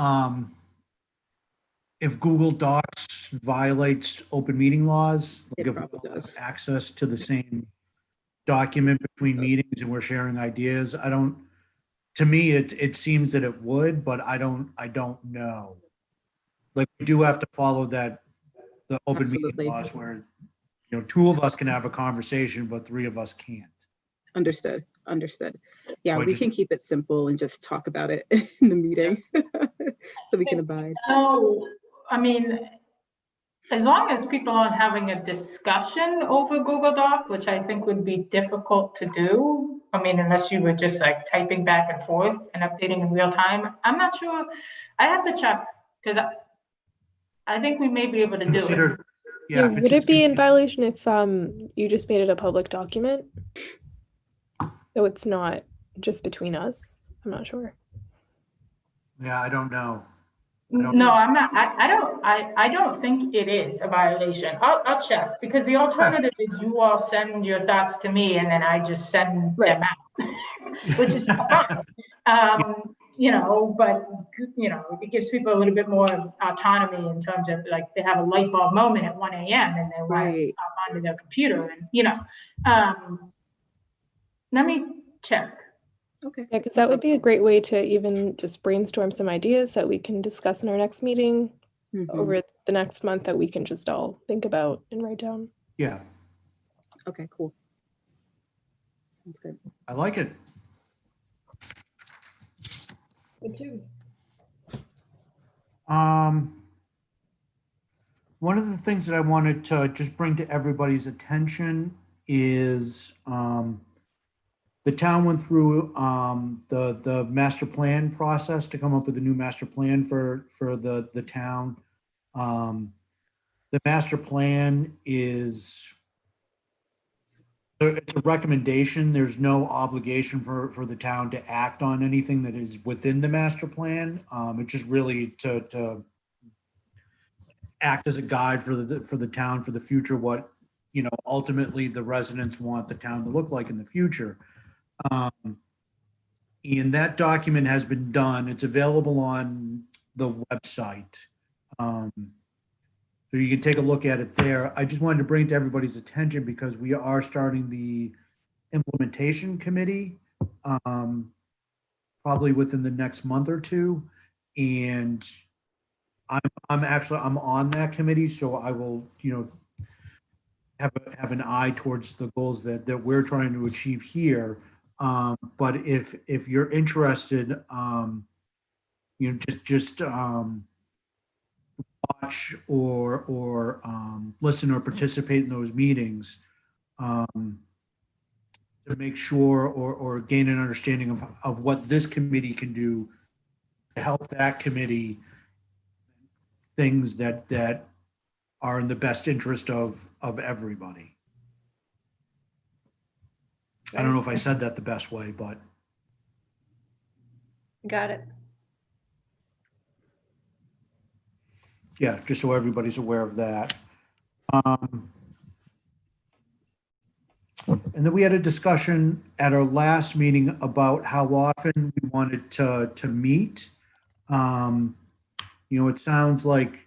if Google Docs violates open meeting laws. Like It if we probably don't have does. access to the same document between meetings and we're sharing ideas. To me, it seems that it would, but I don't know. Like we do have to follow the open meeting Absolutely. laws where, two of us can have a conversation, but three of us can't. Understood. Yeah, So I we just- can keep it simple and just talk about it in the meeting so we can abide. No, I mean, as long as people aren't having a discussion over Google Doc, which I think would be difficult to do. I mean, unless you were just like typing back and forth and updating in real time. I'm not sure. I have to check because I think we may be able to do it. Consider, Yeah, if it's would it be in just- violation if you just made it a public document? So it's not just between us? I'm not sure. Yeah, I don't know. No, I'm not. I don't think it is a violation. I'll check because the alternative is you all send your thoughts to me and then I just send Right. them out, which is fine. But it gives people a little bit more autonomy in terms of like they have a light bulb moment at 1 a.m. and they want Right. to hop onto their computer and let me check. Okay. Yeah, because that would be a great way to even just brainstorm some ideas that we can discuss in our next meeting Mhm. over the next month that we can just all think about and write down. Yeah, Okay, cool. Sounds good. I like it. Me too. One of the things that I wanted to just bring to everybody's attention is the town went through the master plan process to come up with a new master plan for the town. The master plan is it's a recommendation. There's no obligation for the town to act on anything that is within the master plan. It's just really to act as a guide for the town for the future, what ultimately the residents want the town to look like in the future. And that document has been done. It's available on the website. So you can take a look at it there. I just wanted to bring it to everybody's attention because we are starting the implementation committee probably within the next month or two. And I'm on that committee, so I will, have an eye towards the goals that we're trying to achieve here. But if you're interested, just watch or listen or participate in those meetings to make sure or gain an understanding of what this committee can do to help that committee things that are in the best interest of everybody. I don't know if I said that the best way, but Got it. yeah, just so everybody's aware of that. And then we had a discussion at our last meeting about how often we wanted to meet. It sounds like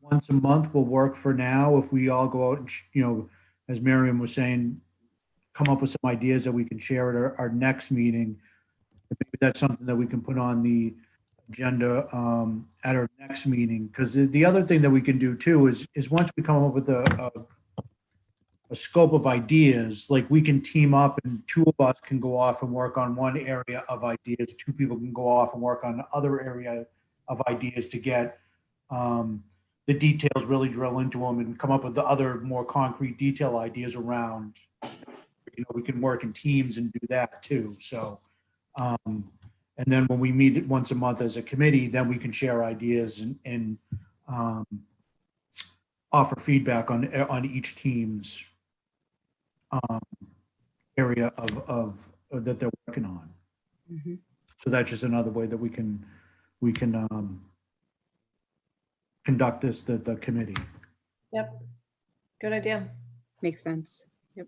once a month will work for now. If we all go out and, as Miriam was saying, come up with some ideas that we can share at our next meeting. Maybe that's something that we can put on the agenda at our next meeting. Because the other thing that we can do too is once we come up with a scope of ideas, like we can team up and two of us can go off and work on one area of ideas. Two people can go off and work on the other area of ideas to get the details, really drill into them and come up with the other more concrete detail ideas around. We can work in teams and do that too. So, and And then when we meet once a month as a committee, then we can share ideas and offer feedback on each team's area of that they're working on. Mhm. So that's just another way that we can conduct the committee. Yep. Good idea. Makes sense. Yep.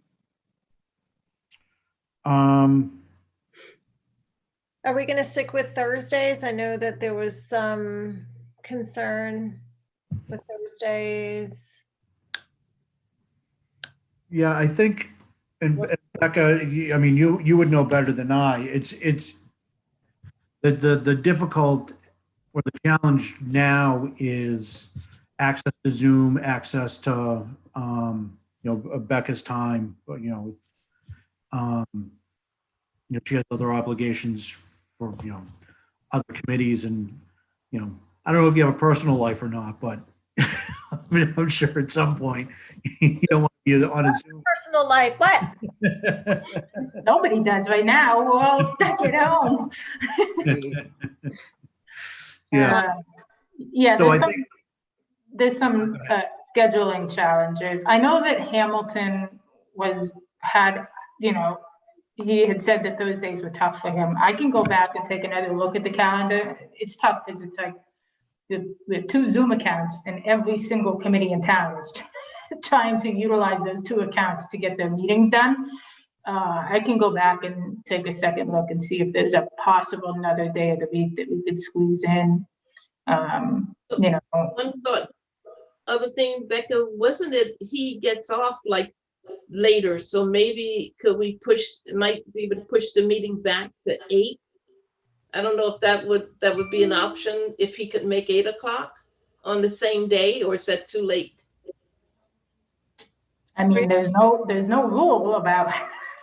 Are we going to stick with Thursdays? I know that there was some concern with Thursdays. Yeah, I think, and Becca, I mean, you would know better than I. It's the difficult or the challenge now is access to Zoom, access to Becca's time. She has other obligations for other committees, and I don't know if you have a personal life or not, but I mean, I'm sure at some point you don't want to be on a Zoom. Personal life, what? Nobody does right now. We're all stuck at home. Yeah. Yeah, So there's some scheduling challenges. I know that Hamilton he had said that Thursdays were tough for him. I can go back and take another look at the calendar. It's tough because it's like we have 2 Zoom accounts, and every single committee in town is trying to utilize those 2 accounts to get their meetings done. I can go back and take a second look and see if there's a possible another day of the week that we could squeeze in. One thought, other thing, Becca, wasn't it he gets off like later, so maybe might be able to push the meeting back to 8? I don't know if that would be an option, if he could make 8 o'clock on the same day, or is that too late? I mean, there's no rule about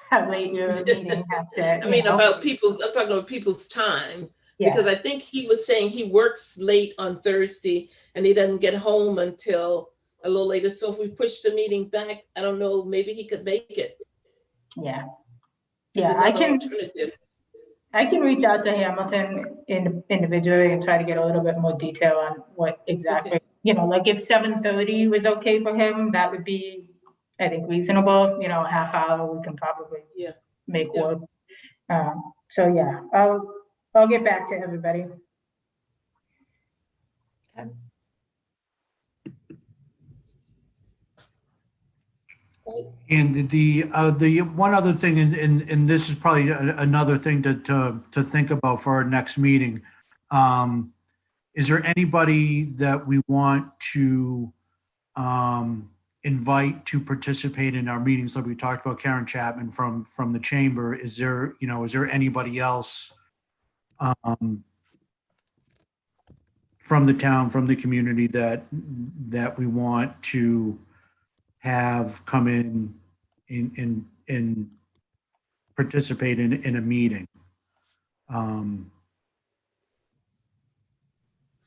how late your meeting has to. I mean, I'm talking about people's time. Yeah. Because I think he was saying he works late on Thursday and he doesn't get home until a little later. So if we push the meeting back, I don't know, maybe he could make it. Yeah. It's Yeah, I can alternative. reach out to Hamilton individually and try to get a little bit more detail on what exactly, like if 7:30 was okay for him, that would be, I think, reasonable. A half hour we can probably make work. So yeah, I'll get back to everybody. Okay. And the one other thing, and this is probably another thing to think about for our next meeting. Is there anybody that we want to invite to participate in our meetings? Like we talked about Karen Chapman from the chamber. Is there anybody else from the town, from the community that we want to have come in and participate in a meeting? And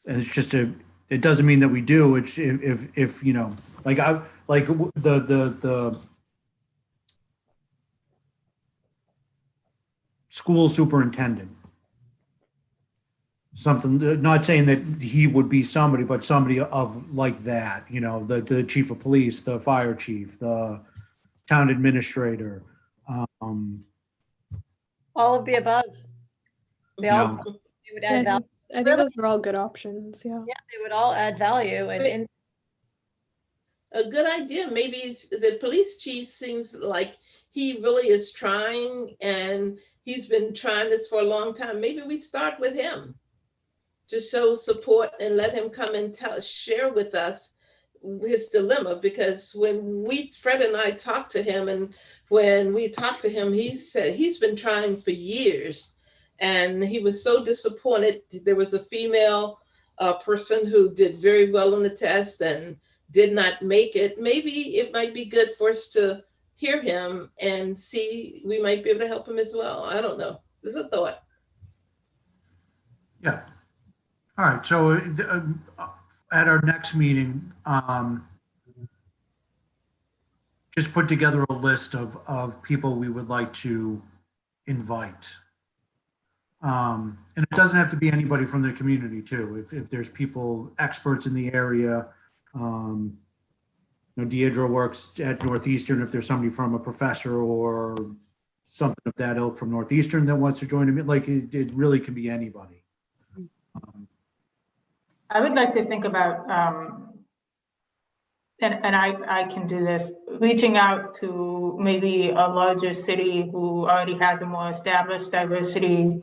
it's just it doesn't mean that we do. It's if like the school superintendent, something, not saying that he would be somebody, but somebody of like that, the chief of police, the fire chief, the town administrator. All of the above. They would add value. I think those are all good options. Yeah. Yeah, they would all add value. And A good idea. Maybe the police chief seems like he really is trying, and he's been trying this for a long time. Maybe we start with him to show support and let him come and share with us his dilemma. Because when Fred and I talked to him, and when we talked to him, he said he's been trying for years, and he was so disappointed. There was a female person who did very well on the test and did not make it. Maybe it might be good for us to hear him and see, we might be able to help him as well. I don't know. This is a thought. Yeah. All right. So at our next meeting, just put together a list of people we would like to invite. And it doesn't have to be anybody from the community too. If there's people, experts in the area, Deidre works at Northeastern. If there's somebody from a professor or something of that ilk from Northeastern that wants to join them, like it really could be anybody. I would like to think about, and I can do this, reaching out to maybe a larger city who already has a more established diversity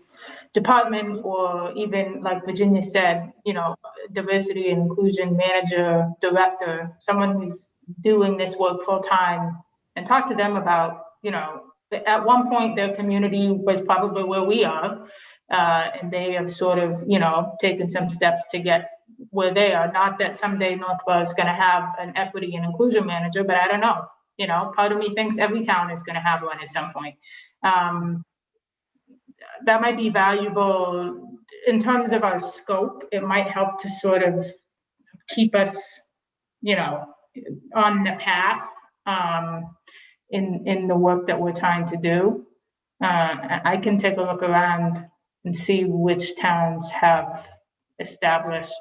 department, or even like Virginia said, diversity and inclusion manager, director, someone who's doing this work full time, and talk to them about, at one point their community was probably where we are, and they have sort of, taken some steps to get where they are. Not that someday Northwell is going to have an equity and inclusion manager, but I don't know. Part of me thinks every town is going to have one at some point. That might be valuable in terms of our scope. It might help to sort of keep us, on the path in the work that we're trying to do. I can take a look around and see which towns have established,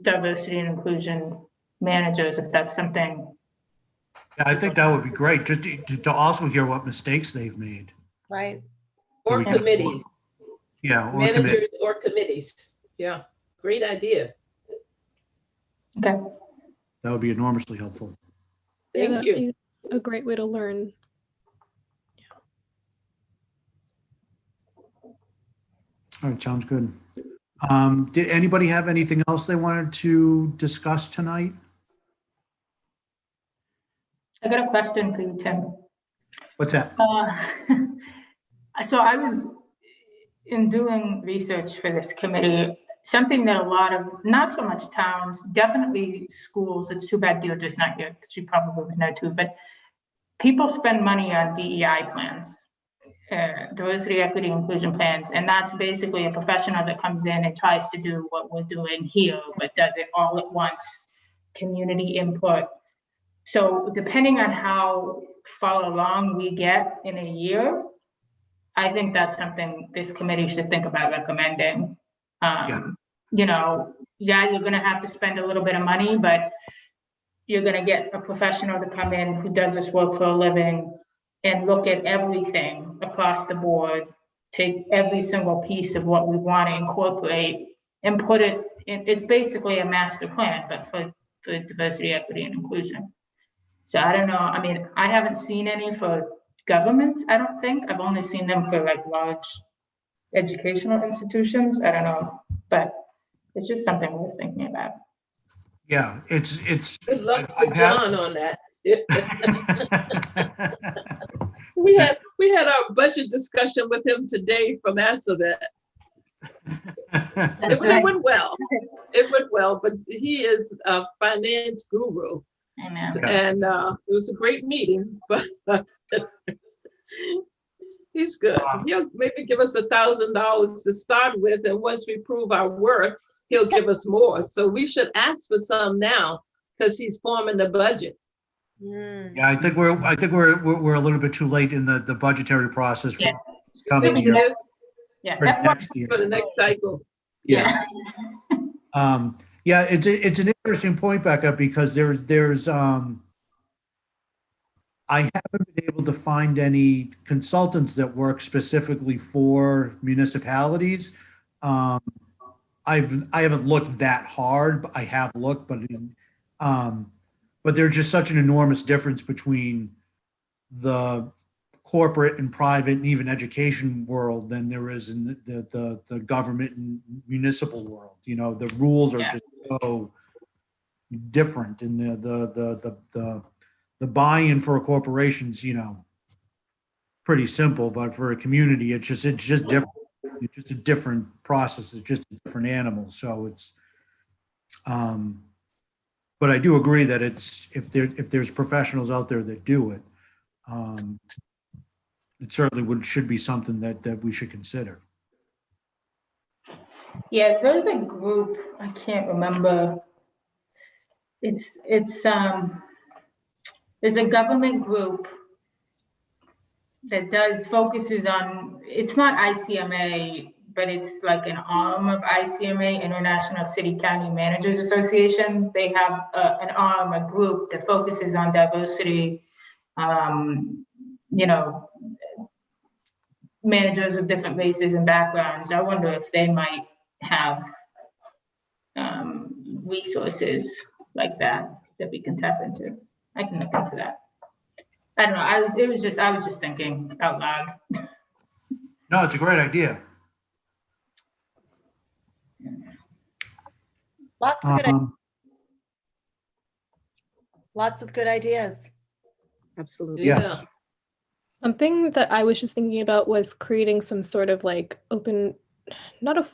diversity and inclusion managers, if that's something. Yeah, I think that would be great, just to also hear what mistakes they've made. Right. Or Yeah. committees, Yeah, or managers or committees. Yeah, great idea. Okay. that would be enormously helpful. Thank that'd you. be a great way to learn. All right, sounds good. Did anybody have anything else they wanted to discuss tonight? I got a question for you, Tim. What's that? So I was in doing research for this committee, something that a lot of, not so much towns, definitely schools, it's too bad Deirdre's not here because she probably would know too, but people spend money on DEI plans, diversity, equity, inclusion plans, and that's basically a professional that comes in and tries to do what we're doing here, but does it all at once, community input. So depending on how far along we get in a year, I think that's something this committee should think about recommending. You're gonna have to spend a little bit of money, but you're gonna get a professional to come in who does this work for a living and look at everything across the board, take every single piece of what we want to incorporate and put it in. It's basically a master plan, but for diversity, equity, and inclusion. So I don't know. I mean, I haven't seen any for governments, I don't think. I've only seen them for like large educational institutions. I don't know, but it's just something we're thinking about. Yeah, it's. Good luck with John on that. We had our budget discussion with him today from Assabet. It went well. It went well, but he is a finance guru. I know. And it was a great meeting, but he's good. He'll maybe give us $1,000 to start with, and once we prove our worth, he'll give us more. So we should ask for some now because he's forming the budget. Yeah, I think we're a little bit too late in the budgetary process for this coming year. For next year. For the next cycle. Yeah. It's an interesting point, Becca, because there's I haven't been able to find any consultants that work specifically for municipalities. I haven't looked that hard. I have looked, but there's just such an enormous difference between the corporate and private and even education world than there is in the government and municipal world. The rules are just so different, and the buy-in for a corporation's pretty simple, but for a community it's just different. It's just a different process. It's just a different animal. So it's but I do agree that if there's professionals out there that do it, it certainly should be something that we should consider. Yeah, there's a group, I can't remember. There's a government group that does focuses on, it's not ICMA, but it's like an arm of ICMA, International City County Managers Association. They have an arm, a group that focuses on diversity, you know, managers of different races and backgrounds. I wonder if they might have resources like that we can tap into. I can look into that. I don't know. I was just thinking out loud. No, it's a great idea. Lots of good ideas. Absolutely. Yes. Something that I was just thinking about was creating some sort of like open, not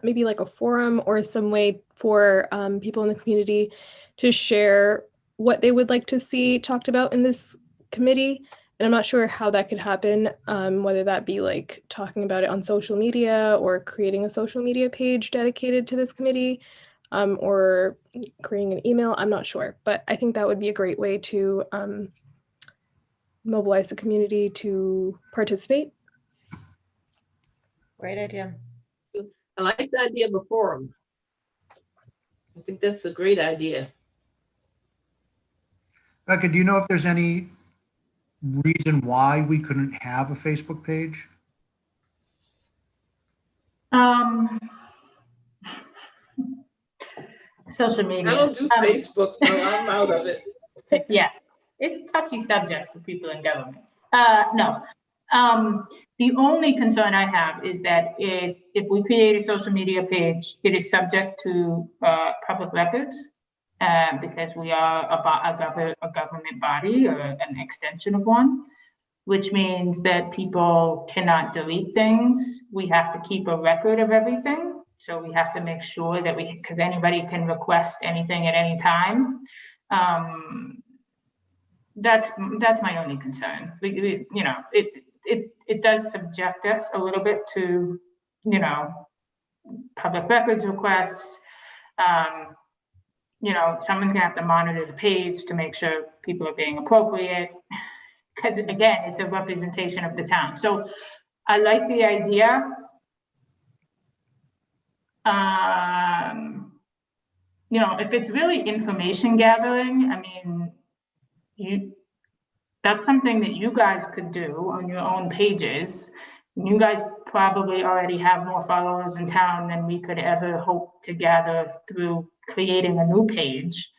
maybe like a forum or some way for people in the community to share what they would like to see talked about in this committee. And I'm not sure how that could happen, whether that be like talking about it on social media or creating a social media page dedicated to this committee, or creating an email. I'm not sure, but I think that would be a great way to mobilize the community to participate. Great idea. I like the idea of a forum. I think that's a great idea. Becca, do you know if there's any reason why we couldn't have a Facebook page? Social media. I don't do Facebook, so I'm out of it. Yeah, it's a touchy subject for people in government. No. The only concern I have is that if we create a social media page, it is subject to public records, because we are a government body or an extension of one, which means that people cannot delete things. We have to keep a record of everything. So we have to make sure that because anybody can request anything at any time. That's my only concern. You know, it does subject us a little bit to, you know, public records requests. You know, someone's gonna have to monitor the page to make sure people are being appropriate, because again, it's a representation of the town. So I like the idea. You know, if it's really information gathering, I mean, that's something that you guys could do on your own pages. You guys probably already have more followers in town than we could ever hope to gather through creating a new page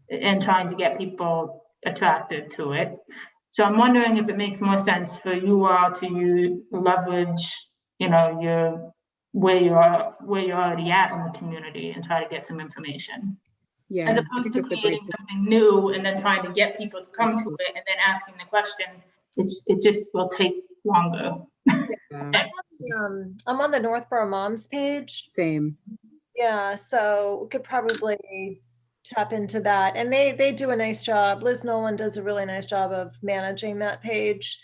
and trying to get people attracted to it. So I'm wondering if it makes more sense for you all to leverage, you know, where you're already at in the community and try to get some information. Yeah. As opposed to creating something new and then trying to get people to come to it and then asking the question, it just will take longer. Yeah. I'm on the Northborough Moms page. Same. Yeah, so we could probably tap into that. And they do a nice job. Liz Nolan does a really nice job of managing that page.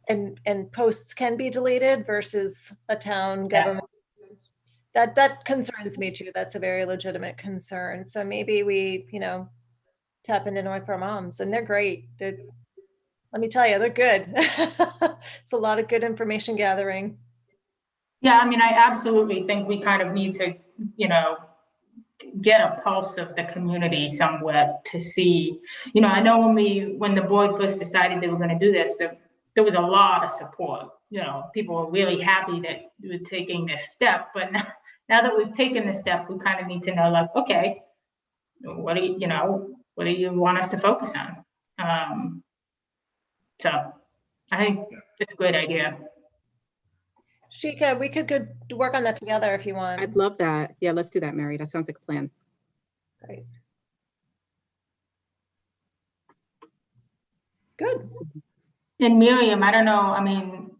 And posts can be deleted versus a town government. That concerns me too. That's a very legitimate concern. So maybe we, you know, tap into Northborough Moms, and they're great. Let me tell you, they're good. It's a lot of good information gathering. Yeah, I mean, I absolutely think we kind of need to, you know, get a pulse of the community somewhere to see, you know, I know when the board first decided they were going to do this, there was a lot of support. You know, people were really happy that we were taking this step, but now that we've taken this step, we kind of need to know, like, okay, what do you want us to focus on? So I think it's a great idea. Shika, we could work on that together if you want. I'd love that. Yeah, let's do that, Mary. That sounds like a plan. Great. Good. And Miriam, I don't know, I mean,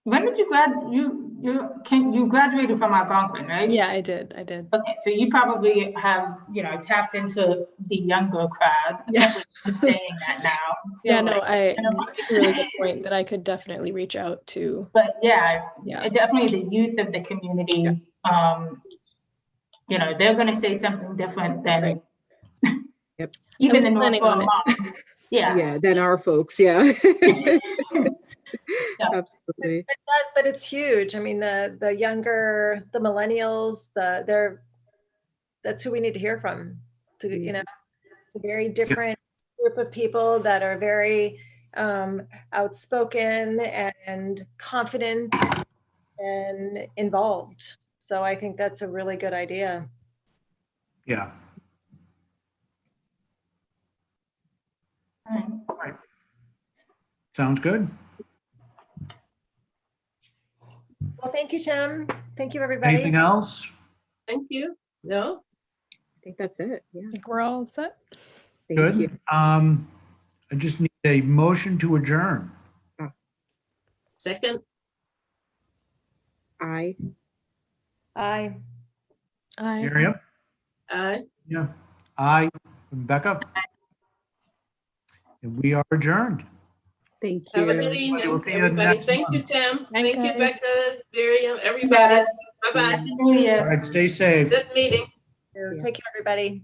when did you you graduated from Algonquin, right? Yeah, I did. Okay, so you probably have, you know, tapped into the younger crowd. Yeah. I'm saying that now. Yeah, no, that's a really good point that I could definitely reach out to. But yeah, definitely the youth of the community. Yeah. You know, they're going to say something different than Yep. even the Northborough moms. Yeah. than our folks. Yeah. Yeah. Absolutely. But it's huge. I mean, the younger, the millennials, that's who we need to hear from. You know, it's a very different group of people that are very outspoken and confident and involved. So I think that's a really good idea. Yeah. All right. Sounds good. Well, thank you, Tim. Thank you, everybody. Anything else? Thank you. No? I think that's it. Yeah. I think we're all set. Thank Good. you. I just need a motion to adjourn. Second? Aye. Aye. Aye. Miriam? Aye. Yeah. Aye. Becca? And we are adjourned. Thank Have a you. good evening, We'll see you everybody. next Thank you, month. Tim. Thank Thank you, guys. Becca, Miriam, everybody. Yes. Bye-bye. Happy New Year. All right, stay safe. Good meeting. Take care, everybody.